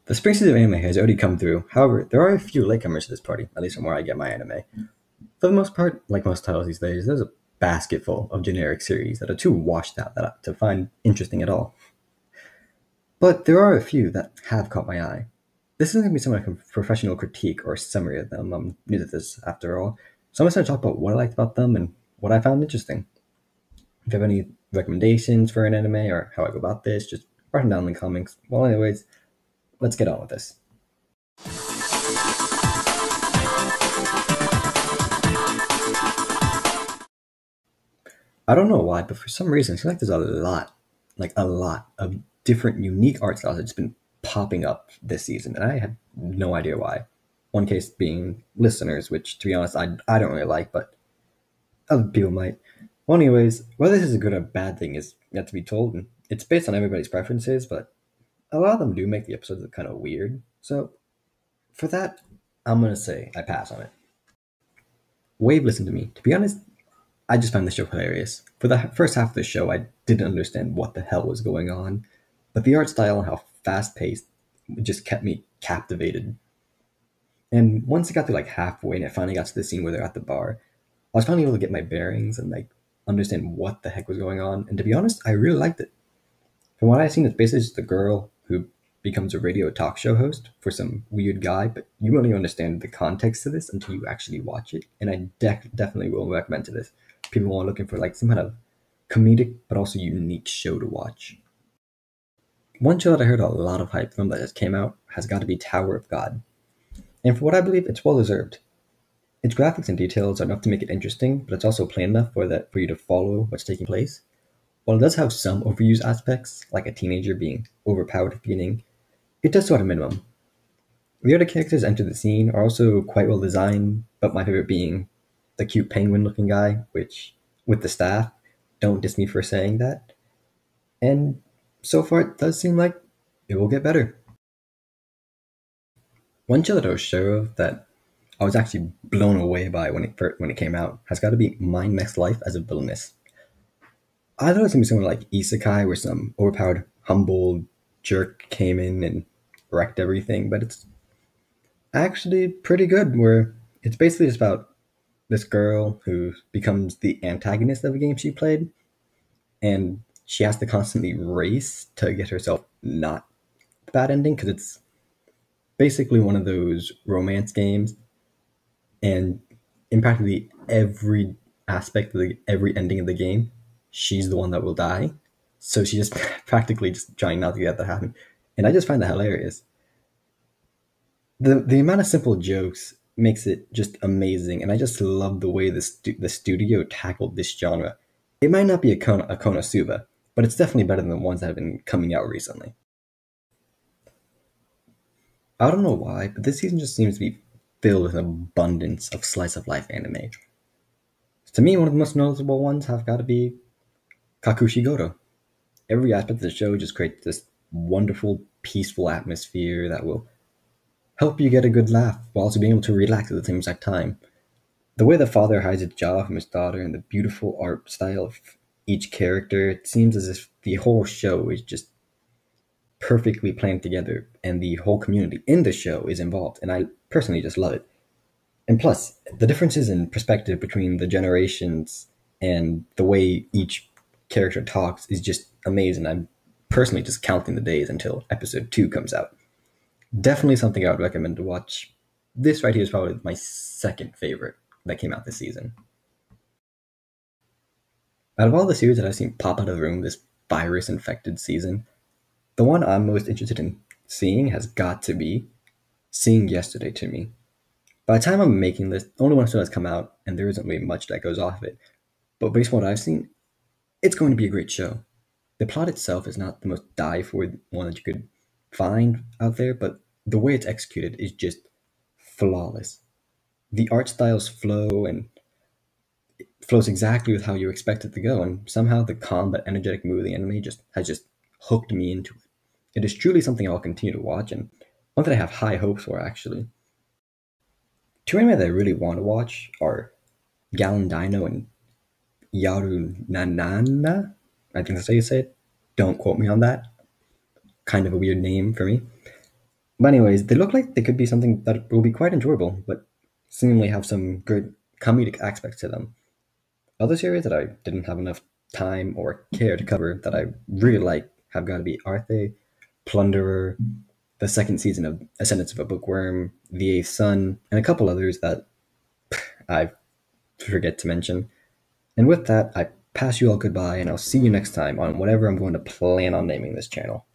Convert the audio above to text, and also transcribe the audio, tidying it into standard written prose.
The spring season of anime has already come through. However, there are a few latecomers to this party, at least from where I get my anime. For the most part, like most titles these days, there's a basket full of generic series that are too washed out to find interesting at all. But there are a few that have caught my eye. This isn't going to be somewhat like a professional critique or summary of them. I'm new to this after all. So I'm just going to talk about what I liked about them and what I found interesting. If you have any recommendations for an anime or how I go about this, just write them down in the comments. Well, anyways, let's get on with this. I don't know why, but for some reason, it seems like there's a lot of different unique art styles that's been popping up this season, and I have no idea why. One case being listeners, which to be honest, I don't really like, but other people might. Well, anyways, whether this is a good or bad thing is yet to be told, and it's based on everybody's preferences, but a lot of them do make the episodes look kind of weird. So for that, I'm gonna say I pass on it. Wave listened to me. To be honest, I just found the show hilarious. For the first half of the show, I didn't understand what the hell was going on, but the art style and how fast paced just kept me captivated. And once it got to like halfway and it finally got to the scene where they're at the bar, I was finally able to get my bearings and like understand what the heck was going on. And to be honest, I really liked it. From what I've seen, it's basically just a girl who becomes a radio talk show host for some weird guy, but you won't even understand the context of this until you actually watch it. And I definitely will recommend to this. People who are looking for like some kind of comedic but also unique show to watch. One show that I heard a lot of hype from that just came out has got to be Tower of God. And for what I believe, it's well deserved. Its graphics and details are enough to make it interesting, but it's also plain enough for you to follow what's taking place. While it does have some overused aspects, like a teenager being overpowered at the beginning, it does so at a minimum. The other characters enter the scene are also quite well designed, but my favorite being the cute penguin looking guy, which, with the staff, don't diss me for saying that. And so far, it does seem like it will get better. One show that I was sure of that I was actually blown away by when it came out has got to be Mind Mech's life as a villainess. I thought it was going to be something like Isekai, where some overpowered, humble jerk came in and wrecked everything, but it's actually pretty good, where it's basically just about this girl who becomes the antagonist of a game she played, and she has to constantly race to get herself not the bad ending, because it's basically one of those romance games, and in practically every aspect of every ending of the game, she's the one that will die. So she's just practically just trying not to get that to happen. And I just find that hilarious. The amount of simple jokes makes it just amazing, and I just love the way the studio tackled this genre. It might not be a Konosuba, but it's definitely better than the ones that have been coming out recently. I don't know why, but this season just seems to be filled with an abundance of slice of life anime. To me, one of the most noticeable ones have got to be Kakushigoro. Every aspect of the show just creates this wonderful, peaceful atmosphere that will help you get a good laugh while also being able to relax at the same exact time. The way the father hides his jaw from his daughter and the beautiful art style of each character, it seems as if the whole show is just perfectly planned together, and the whole community in the show is involved, and I personally just love it. And plus, the differences in perspective between the generations and the way each character talks is just amazing. I'm personally just counting the days until episode 2 comes out. Definitely something I would recommend to watch. This right here is probably my second favorite that came out this season. Out of all the series that I've seen pop out of the room this virus-infected season, the one I'm most interested in seeing has got to be Seeing Yesterday to me. By the time I'm making this, only one episode has come out, and there isn't really much that goes off of it. But based on what I've seen, it's going to be a great show. The plot itself is not the most die-for one that you could find out there, but the way it's executed is just flawless. The art styles flow, and it flows exactly with how you expect it to go, and somehow the calm but energetic mood of the anime has just hooked me into it. It is truly something I'll continue to watch, and one that I have high hopes for, actually. Two anime that I really want to watch are Gallon Dino and Yaru Nanana. I think that's how you say it. Don't quote me on that. Kind of a weird name for me. But anyways, they look like they could be something that will be quite enjoyable, but seemingly have some good comedic aspects to them. Other series that I didn't have enough time or care to cover that I really like have got to be Arthe, Plunderer, the second season of Ascendance of a Bookworm, The Eighth Son, and a couple others that I forget to mention. And with that, I pass you all goodbye, and I'll see you next time on whatever I'm going to plan on naming this channel.